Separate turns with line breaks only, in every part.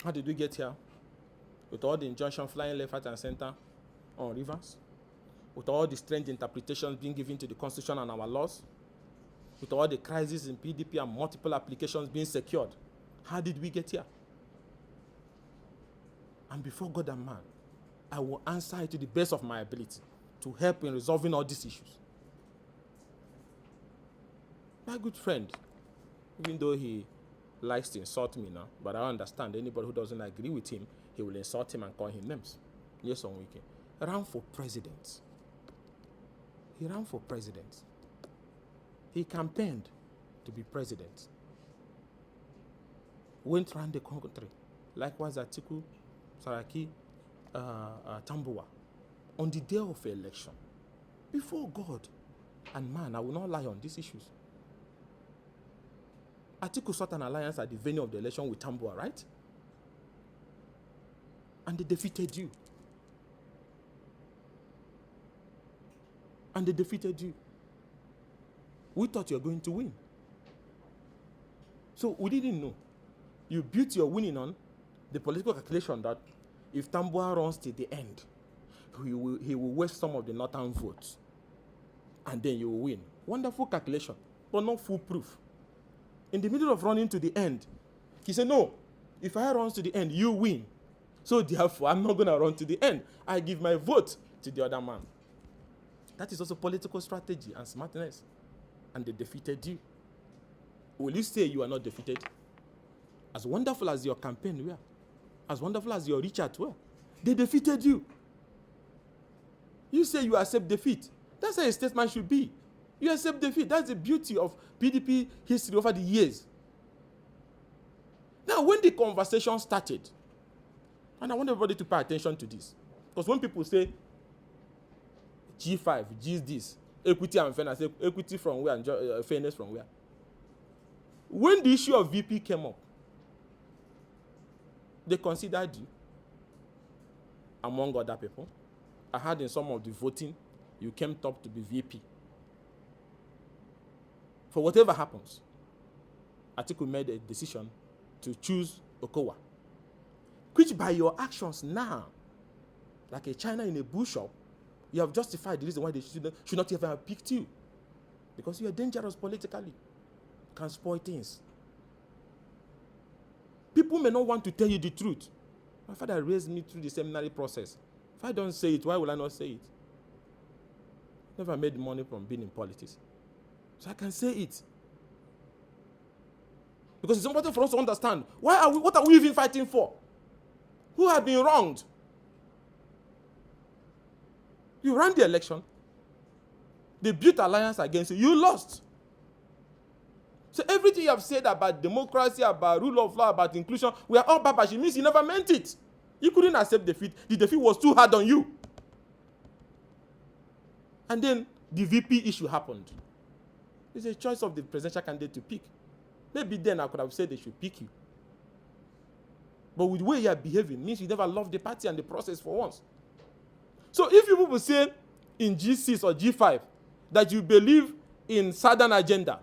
How did we get here? With all the injunction flying left, right, and center on rivers, with all the strange interpretations being given to the Constitution and our laws, with all the crises in PDP and multiple applications being secured. How did we get here? And before God and man, I will answer it to the best of my ability to help in resolving all these issues. My good friend, even though he likes to insult me now, but I understand anybody who doesn't agree with him, he will insult him and call him names. Yes, on weekend. Ran for president. He ran for president. He campaigned to be president. Went around the country. Likewise, Atiku, Saraki, Tambuwa. On the day of election, before God and man, I will not lie on these issues. Atiku sought an alliance at the venue of the election with Tambuwa, right? And they defeated you. And they defeated you. We thought you were going to win. So we didn't know. You built your winning on the political calculation that if Tambuwa runs to the end, he will waste some of the northern votes. And then you will win. Wonderful calculation, but not foolproof. In the middle of running to the end, he said, no, if I run to the end, you win. So therefore, I'm not going to run to the end. I give my vote to the other man. That is also political strategy and smartness. And they defeated you. Will you say you are not defeated? As wonderful as your campaign were, as wonderful as your reach-out were, they defeated you. You say you accept defeat. That's how a statesman should be. You accept defeat. That's the beauty of PDP history over the years. Now, when the conversation started, and I want everybody to pay attention to this, because when people say G5, G this, equity and fairness, equity from where and fairness from where? When the issue of VP came up, they considered you, among other people. I heard in some of the voting, you came top to be VP. For whatever happens, Atiku made a decision to choose Okowa, which by your actions now, like a China in a bull shop, you have justified the reason why they should not even have picked you. Because you are dangerous politically. Can spoil things. People may not want to tell you the truth. My father raised me through the seminary process. If I don't say it, why will I not say it? Never made money from being in politics. So I can say it. Because it's important for us to understand, what are we even fighting for? Who have been wronged? You ran the election. They built alliance against you. You lost. So everything you have said about democracy, about rule of law, about inclusion, we are all babash. It means you never meant it. You couldn't accept defeat. The defeat was too hard on you. And then the VP issue happened. It's a choice of the presidential candidate to pick. Maybe then I could have said they should pick you. But with the way you are behaving means you never loved the party and the process for once. So if you people say in G6 or G5 that you believe in Southern agenda,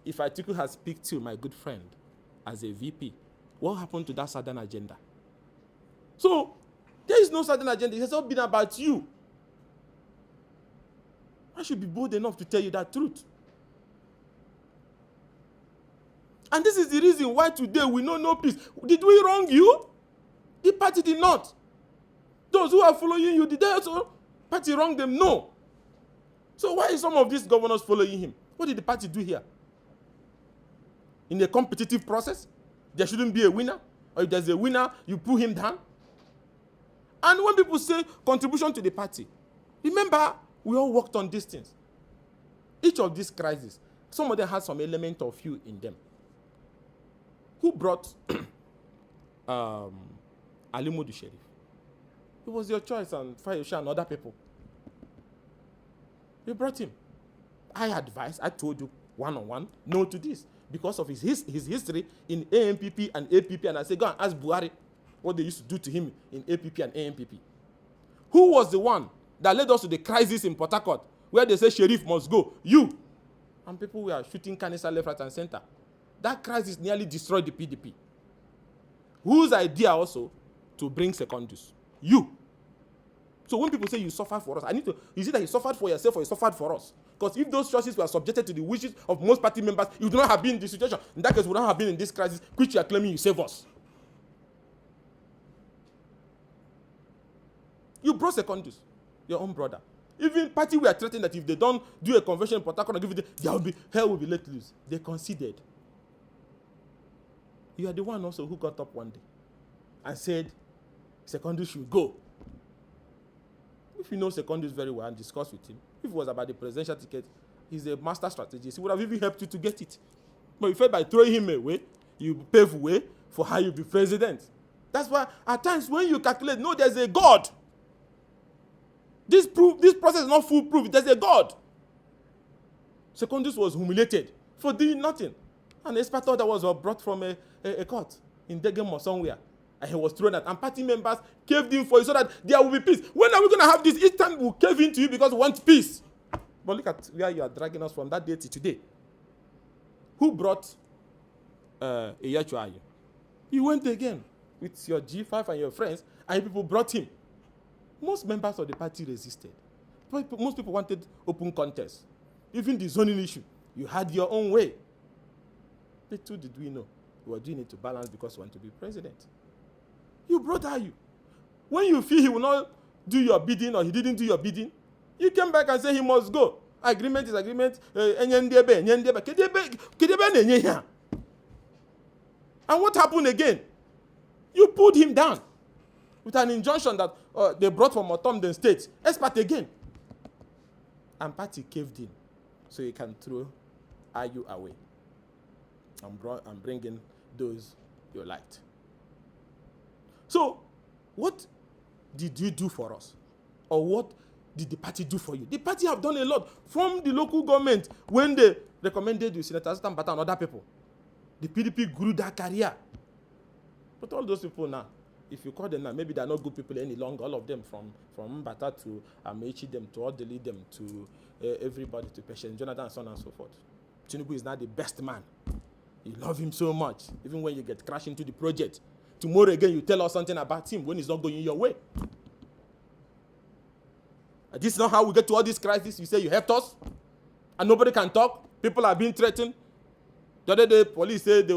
if Atiku has picked you, my good friend, as a VP, what happened to that Southern agenda? So there is no Southern agenda. It has all been about you. I should be bold enough to tell you that truth. And this is the reason why today we know no peace. Did we wrong you? The party did not. Those who are following you, did they also party wrong them? No. So why is some of these governors following him? What did the party do here? In a competitive process, there shouldn't be a winner. Or if there's a winner, you pull him down. And when people say contribution to the party, remember, we all worked on these things. Each of these crises, some of them had some element of you in them. Who brought Alimudu Sheriff? It was your choice and Fayosha and other people. You brought him. I advised, I told you one-on-one, no to this. Because of his history in AMPP and APP, and I said, go and ask Buhari what they used to do to him in APP and AMPP. Who was the one that led us to the crisis in Port Harcourt, where they say Sheriff must go? You. And people were shooting canister left, right, and center. That crisis nearly destroyed the PDP. Whose idea also to bring secondus? You. So when people say you suffered for us, is it that you suffered for yourself or you suffered for us? Because if those choices were subjected to the wishes of most party members, you would not have been in this situation. In that case, we would not have been in this crisis, which you are claiming you save us. You brought secondus, your own brother. Even party were threatening that if they don't do a convention in Port Harcourt, hell will be let loose. They conceded. You are the one also who got up one day and said, secondus should go. If you know secondus very well and discuss with him, if it was about the presidential ticket, he's a master strategist. He would have even helped you to get it. But you felt by throwing him away, you pave way for how you be president. That's why at times when you calculate, no, there's a God. This process is not foolproof. There's a God. Secondus was humiliated for doing nothing. An expert that was brought from a court in Degem or somewhere. And he was thrown out. And party members caved in for you so that there will be peace. When are we going to have this? Each time we'll cave into you because we want peace. But look at where you are dragging us from that day to today. Who brought Eyachu? You went again with your G5 and your friends, and people brought him. Most members of the party resisted. Most people wanted open contest. Even the zoning issue, you had your own way. Little did we know you were doing it to balance because you want to be president. You brought Ayu. When you feel he will not do your bidding or he didn't do your bidding, you came back and say he must go. Agreement is agreement. And what happened again? You pulled him down with an injunction that they brought from Otomden State. Expert again. And party caved in so you can throw Ayu away. I'm bringing those you liked. So, what did you do for us? Or what did the party do for you? The party have done a lot. From the local government, when they recommended you, Senator Mbata and other people, the PDP grew their career. But all those people now, if you call them now, maybe they're not good people any longer. All of them, from Mbata to Amechi, them to Odeli, them to everybody, to Patient Jonathan, and so on and so forth. Tinubu is now the best man. You love him so much, even when you get crashed into the project. Tomorrow again, you tell us something about him when it's not going your way. And this is not how we get to all this crisis. You say you helped us, and nobody can talk. People are being threatened. The other day, police said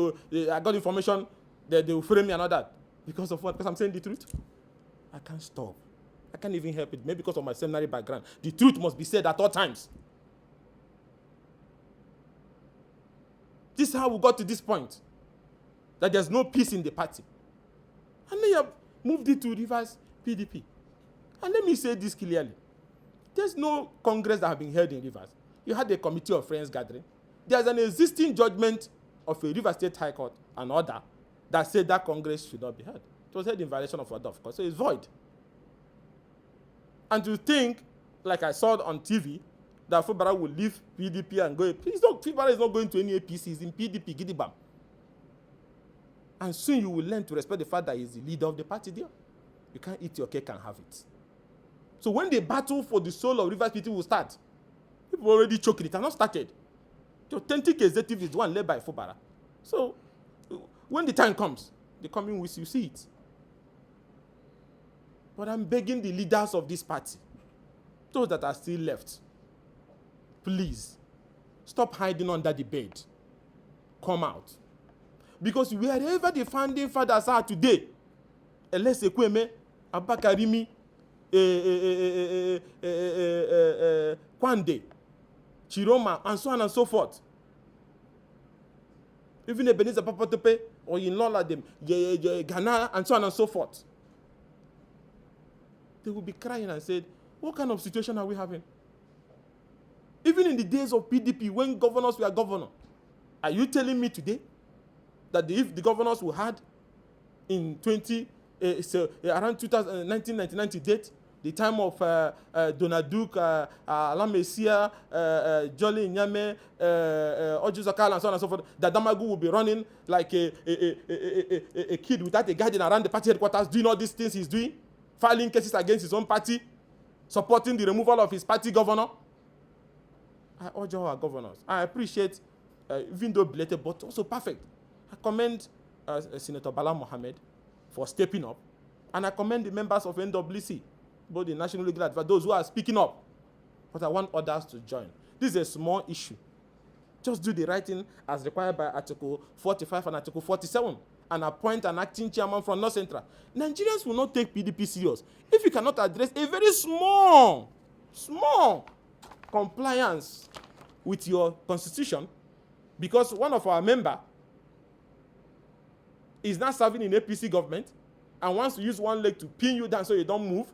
I got information that they will frame me and all that. Because of what? Because I'm saying the truth. I can't stop. I can't even help it. Maybe because of my seminary background. The truth must be said at all times. This is how we got to this point. That there's no peace in the party. And then you have moved it to reverse PDP. And let me say this clearly. There's no Congress that have been held in Rivers. You had a committee of friends gathering. There's an existing judgment of a Rivers State High Court, an order, that said that Congress should not be held. It was held in violation of order, of course, so it's void. And to think, like I saw on TV, that Fubara will leave PDP and go. Fubara is not going to any APC, he's in PDP, Gidibam. And soon you will learn to respect the fact that he's the leader of the party there. You can't eat your cake and have it. So when the battle for the soul of Rivers people will start, people already choking it. It has not started. The authentic executive is the one led by Fubara. So when the time comes, the coming weeks, you see it. But I'm begging the leaders of this party, those that are still left, please, stop hiding under the bed. Come out. Because wherever the founding fathers are today, Elese Kweme, Abakarimi, Kwande, Chiroma, and so on and so forth. Even Ebenezer Papatepe, or in law like them, Ghana, and so on and so forth. They will be crying and said, what kind of situation are we having? Even in the days of PDP, when governors were governor, are you telling me today that if the governors we had in around 1999 to date, the time of Donald Duke, Alain Messia, Jolly Nyame, Oju Zakal, and so on and so forth, that Damagu will be running like a kid without a guardian around the party headquarters, doing all these things he's doing, filing cases against his own party, supporting the removal of his party governor? I urge our governors. I appreciate, even though belated, but also perfect. I commend Senator Bala Mohammed for stepping up. And I commend the members of NWC, both the National Legal Advice, those who are speaking up. But I want others to join. This is a small issue. Just do the right thing as required by Article 45 and Article 47 and appoint an acting chairman from North Central. Nigerians will not take PDP serious if you cannot address a very small compliance with your constitution, because one of our members is now serving in APC government and wants to use one leg to pin you down so you don't move,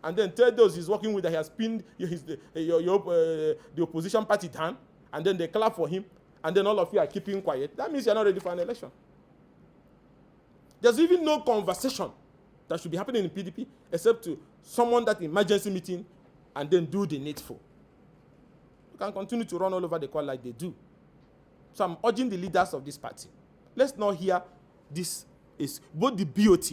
and then tell those he's working with that he has pinned the opposition party down, and then they clap for him, and then all of you are keeping quiet. That means you're not ready for an election. There's even no conversation that should be happening in PDP except to summon that emergency meeting and then do the needful. You can continue to run all over the court like they do. So I'm urging the leaders of this party, let's not hear this is both the BOT.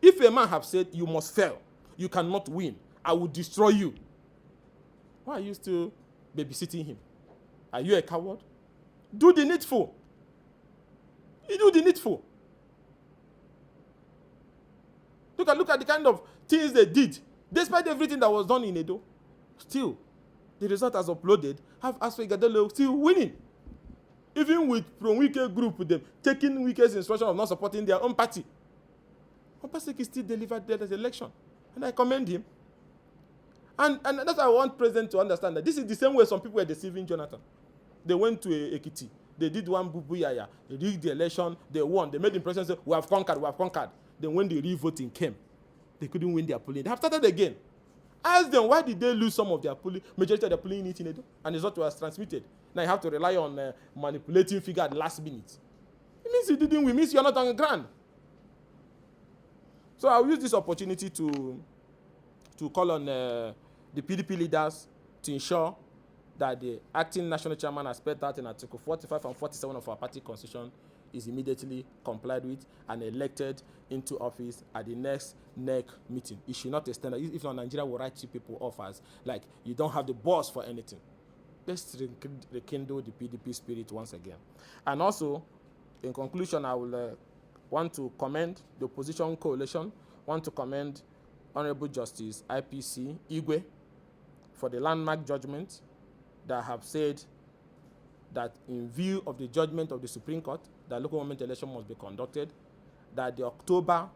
If a man have said you must fail, you cannot win, I will destroy you, why are you still babysitting him? Are you a coward? Do the needful. You do the needful. Look at the kind of things they did. Despite everything that was done in Edo, still, the result as uploaded, have Asfe still winning. Even with Pro-Wike group, them taking Wike's instruction of not supporting their own party. Obaseki still delivered the election. And I commend him. And that's why I want President to understand that this is the same way some people were deceiving Jonathan. They went to Ekiti. They did one bubu yaya. They rigged the election. They won. They made the impression say, we have conquered. Then when the re-voting came, they couldn't win their polling. They have started again. Ask them, why did they lose some of their polling, majority of their polling unit in Edo? And the result was transmitted. Now you have to rely on manipulating figure at the last minute. It means you didn't win. It means you're not on the ground. So I'll use this opportunity to call on the PDP leaders to ensure that the acting national chairman, as per that in Article 45 and 47 of our party constitution, is immediately complied with and elected into office at the next NEC meeting. It should not extend. If not, Nigeria will write you people off as like you don't have the boss for anything. Let's rekindle the PDP spirit once again. And also, in conclusion, I will want to commend the opposition coalition, want to commend Honorable Justice IPC Igwe for the landmark judgment that have said that in view of the judgment of the Supreme Court, that local government election must be conducted, that the October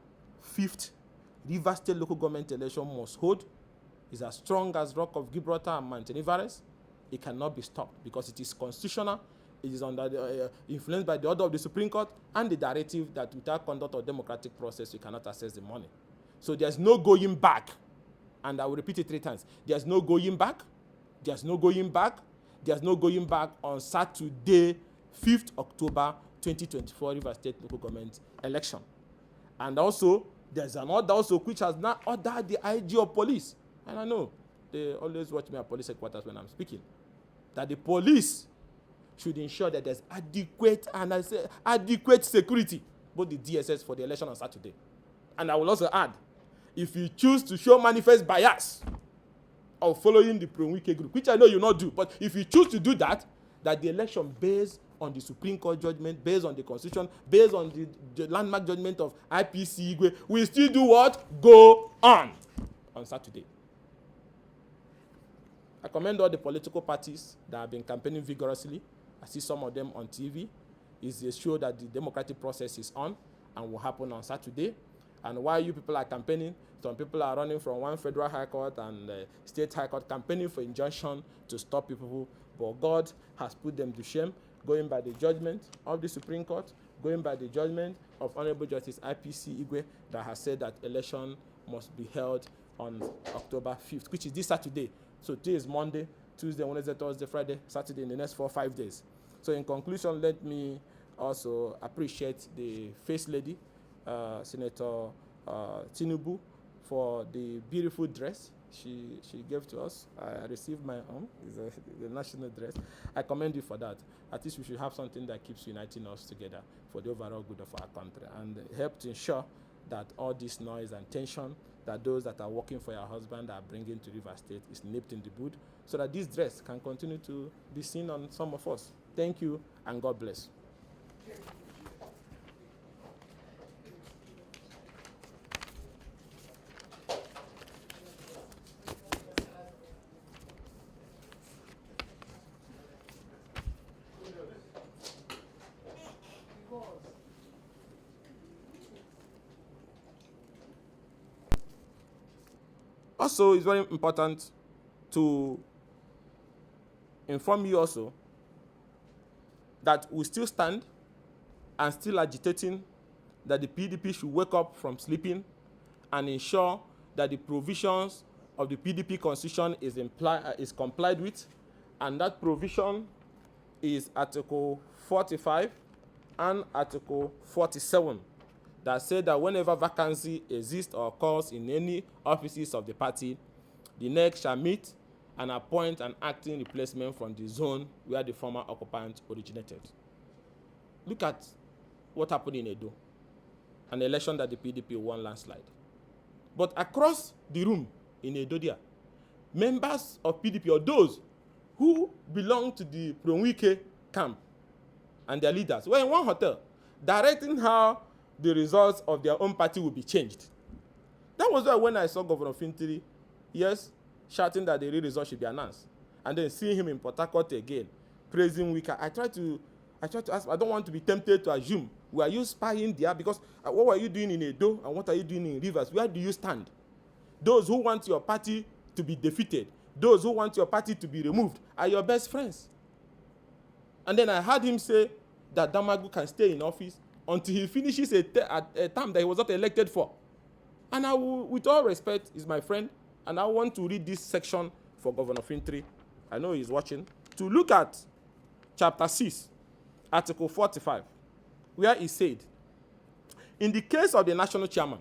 5th Rivers State local government election must hold, is as strong as Rock of Gibraltar and Mount Everest. It cannot be stopped because it is constitutional. It is under the, influenced by the order of the Supreme Court and the directive that without conduct of democratic process, you cannot access the money. So there's no going back. And I will repeat it 3 times. There's no going back. There's no going back. There's no going back on Saturday, 5th October 2024 Rivers State local government election. And also, there's an order also which has now ordered the IG of police. And I know they always watch me at police headquarters when I'm speaking. That the police should ensure that there's adequate and I say adequate security, both the DSS for the election on Saturday. And I will also add, if you choose to show manifest bias of following the Pro-Wike group, which I know you not do, but if you choose to do that, that the election based on the Supreme Court judgment, based on the Constitution, based on the landmark judgment of IPC Igwe, will still do what? Go on Saturday. I commend all the political parties that have been campaigning vigorously. I see some of them on TV. It's a show that the democratic process is on and will happen on Saturday. And while you people are campaigning, some people are running from one federal high court and state high court campaigning for injunction to stop people. But God has put them to shame, going by the judgment of the Supreme Court, going by the judgment of Honorable Justice IPC Igwe that has said that election must be held on October 5th, which is this Saturday. So today is Monday, Tuesday, Wednesday, Thursday, Friday, Saturday in the next 4 or 5 days. So in conclusion, let me also appreciate the First Lady, Senator Tinubu, for the beautiful dress she gave to us. I received my own. It's the national dress. I commend you for that. At least we should have something that keeps uniting us together for the overall good of our country and help to ensure that all this noise and tension that those that are working for your husband are bringing to Rivers State is nipped in the bud so that this dress can continue to be seen on some of us. Thank you and God bless. Also, it's very important to inform you also that we still stand and still agitating that the PDP should wake up from sleeping and ensure that the provisions of the PDP constitution is complied with, and that provision is Article 45 and Article 47 that say that whenever vacancy exists or occurs in any offices of the party, the NEC shall meet and appoint an acting replacement from the zone where the former occupant originated. Look at what happened in Edo, an election that the PDP won landslide. But across the room in Edo there, members of PDP, or those who belong to the Pro-Wike camp and their leaders, were in one hotel directing how the results of their own party will be changed. That was why when I saw Governor Fintiri, yes, shouting that the real result should be announced, and then seeing him in Port Harcourt again, praising Wike, I tried to ask, I don't want to be tempted to assume, were you spying there? Because what were you doing in Edo and what are you doing in Rivers? Where do you stand? Those who want your party to be defeated, those who want your party to be removed, are your best friends. And then I heard him say that Damagu can stay in office until he finishes a term that he was not elected for. And I will, with all respect, he's my friend, and I want to read this section for Governor Fintiri. I know he's watching. To look at Chapter 6, Article 45, where he said, in the case of the national chairman,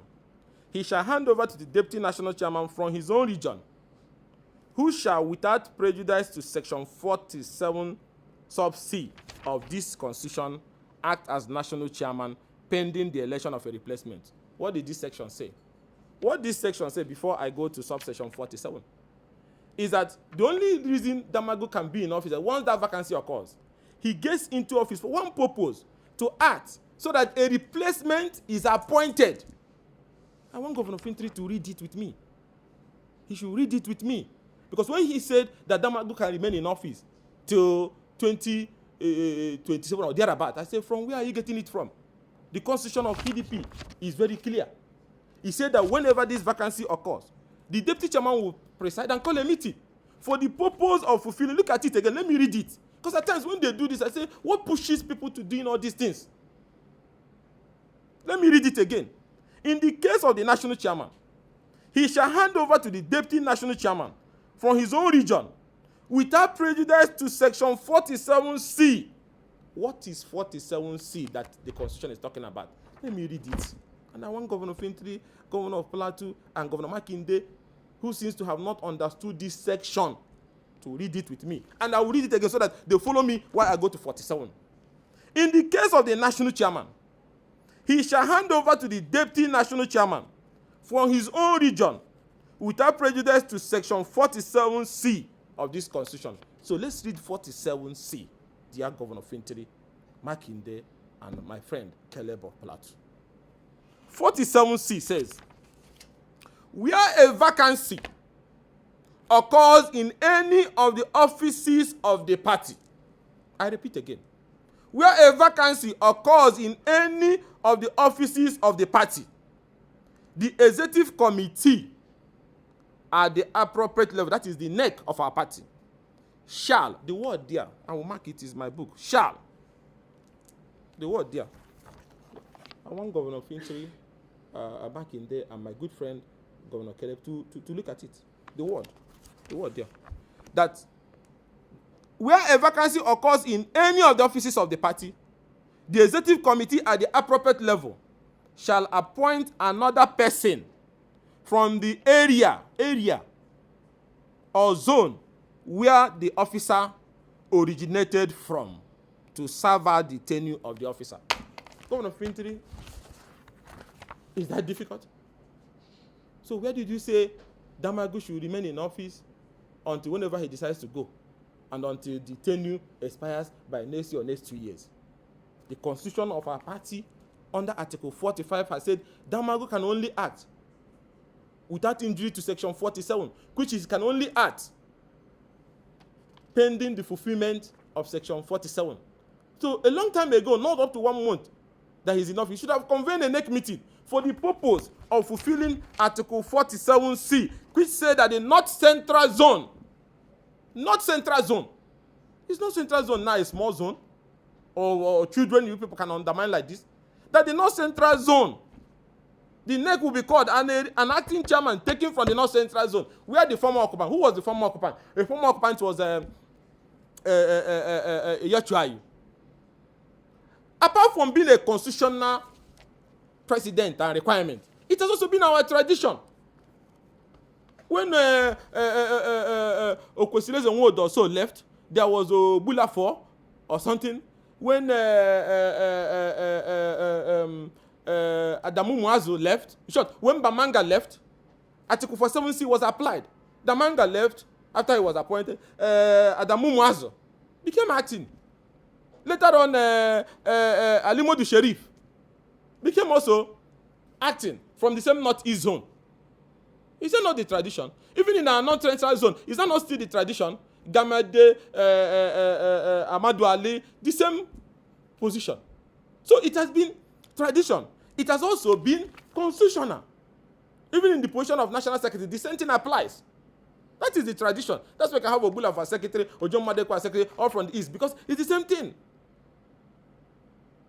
he shall hand over to the deputy national chairman from his own region, who shall, without prejudice to Section 47 sub C of this Constitution, act as national chairman pending the election of a replacement. What did this section say? What this section say, before I go to subsection 47, is that the only reason Damagu can be in office is that once that vacancy occurs, he gets into office for one purpose, to act so that a replacement is appointed. I want Governor Fintiri to read it with me. He should read it with me. Because when he said that Damagu can remain in office till 2027 or thereabout, I said, from where are you getting it from? The constitution of PDP is very clear. He said that whenever this vacancy occurs, the deputy chairman will preside and call a meeting for the purpose of fulfilling. Look at it again. Let me read it. Because at times when they do this, I say, what pushes people to doing all these things? Let me read it again. In the case of the national chairman, he shall hand over to the deputy national chairman from his own region without prejudice to Section 47C. What is 47C that the Constitution is talking about? Let me read it. And I want Governor Fintiri, Governor of Plateau, and Governor Makinde, who seems to have not understood this section, to read it with me. And I will read it again so that they follow me while I go to 47. In the case of the national chairman, he shall hand over to the deputy national chairman from his own region without prejudice to Section 47C of this Constitution. So let's read 47C, dear Governor Fintiri, Makinde, and my friend Caleb of Plateau. 47C says, where a vacancy occurs in any of the offices of the party. I repeat again. Where a vacancy occurs in any of the offices of the party, the executive committee at the appropriate level, that is the neck of our party, shall, the word there, I will mark it, is my book, shall, the word there. I want Governor Fintiri, back in there, and my good friend, Governor Caleb, to look at it. The word there. That where a vacancy occurs in any of the offices of the party, the executive committee at the appropriate level shall appoint another person from the area or zone where the officer originated from to serve out the tenure of the officer. Governor Fintiri, is that difficult? So where did you say Damagu should remain in office until whenever he decides to go, and until the tenure expires by next year or next 2 years? The constitution of our party under Article 45 has said Damagu can only act without injury to Section 47, which is can only act pending the fulfillment of Section 47. So a long time ago, not up to 1 month, that he's enough. He should have convened a NEC meeting for the purpose of fulfilling Article 47C, which said that the North Central Zone, it's not Central Zone now, a small zone, or children you people can undermine like this, that the North Central Zone, the NEC will be called and an acting chairman taken from the North Central Zone. Where the former occupant? Who was the former occupant? The former occupant was Yachuayu. Apart from being a constitutional president and requirement, it has also been our tradition. When Okwesile's Nwodo also left, there was Bula 4 or something. When Adamu Muazu left, in short, when Bamanga left, Article 47C was applied. Bamanga left after he was appointed. Adamu Muazu became acting. Later on, Alimodu Sheriff became also acting from the same Northeast zone. Is that not the tradition? Even in our North-Central zone, is that not still the tradition? Gamade, Amadou Ali, the same position. So it has been tradition. It has also been constitutional. Even in the position of national secretary, the same thing applies. That is the tradition. That's why I can have Obula for secretary, or John Madekwa secretary, all from the east, because it's the same thing.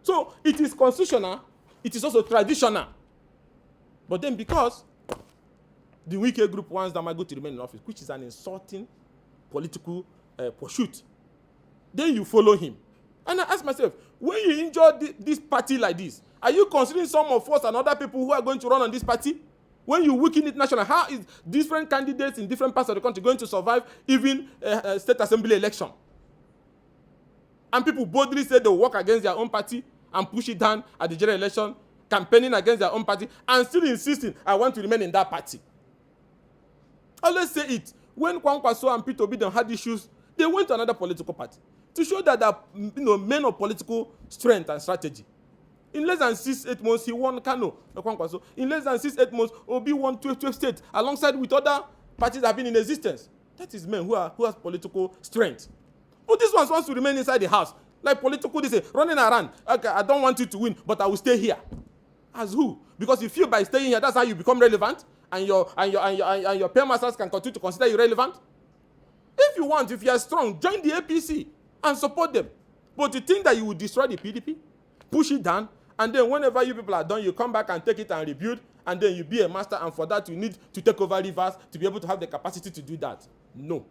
So it is constitutional, it is also traditional. But then because the Wike group wants Damago to remain in office, which is an insulting political pursuit, then you follow him. And I ask myself, when you injure this party like this, are you considering some of us and other people who are going to run on this party? When you weaken it nationally, how is different candidates in different parts of the country going to survive even state assembly election? And people boldly say they will work against their own party and push it down at the general election, campaigning against their own party, and still insisting, I want to remain in that party. I always say it. When Kwankwaso and peterobi had issues, they went to another political party to show that they're men of political strength and strategy. In less than 6-8 months, he won Kano. Kwankwaso. In less than 6-8 months, Obi won 12 states alongside with other parties that have been in existence. That is men who has political strength. But this one wants to remain inside the house. Like political, they say, running around. Okay, I don't want you to win, but I will stay here. As who? Because you feel by staying here, that's how you become relevant, and your paymasters can continue to consider you relevant. If you want, if you are strong, join the APC and support them. But to think that you will destroy the PDP, push it down, and then whenever you people are done, you come back and take it and rebuild, and then you be a master, and for that you need to take over rivers to be able to have the capacity to do that. No.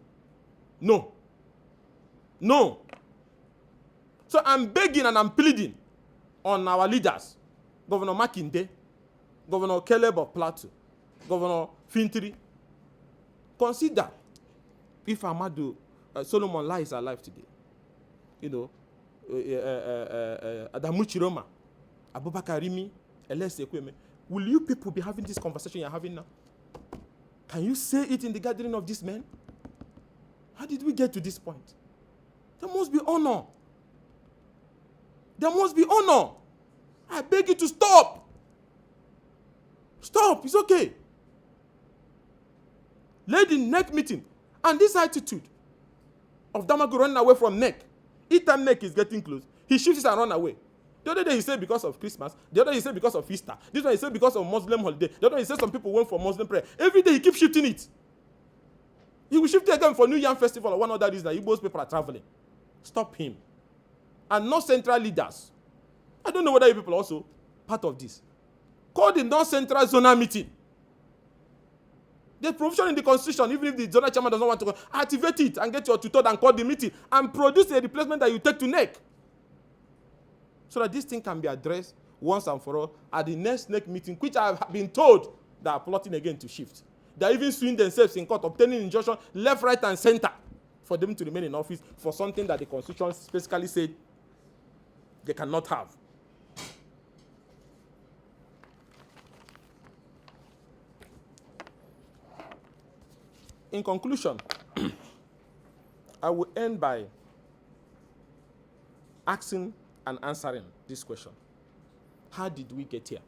No. No. So I'm begging and I'm pleading on our leaders, Governor Makinde, Governor Caleb of Plateau, Governor Fintiri, consider if Amadou Solomon Lai is alive today. Adamu Chiroma, Abubakar Rimi, Elese Kweme, will you people be having this conversation you're having now? Can you say it in the gathering of these men? How did we get to this point? There must be honor. There must be honor. I beg you to stop. Stop. It's okay. Led in NEC meeting. And this attitude of Damago running away from NEC. Each time NEC is getting close, he shifts and run away. The other day he said because of Christmas. The other day he said because of Easter. This one he said because of Muslim holiday. The other day he said some people went for Muslim prayer. Every day he keeps shifting it. He will shift it again for New Yam Festival or one other reason that Igbo's people are traveling. Stop him. And North Central leaders. I don't know whether you people are also part of this. Call the North Central Zonal meeting. There's provision in the constitution, even if the zonal chairman doesn't want to go, activate it and get your tutor and call the meeting and produce a replacement that you take to NEC. So that this thing can be addressed once and for all at the next NEC meeting, which I have been told they are plotting again to shift. They are even suing themselves in court, obtaining injunction left, right, and center for them to remain in office for something that the constitution specifically said they cannot have. In conclusion, I will end by asking and answering this question. How did we get here?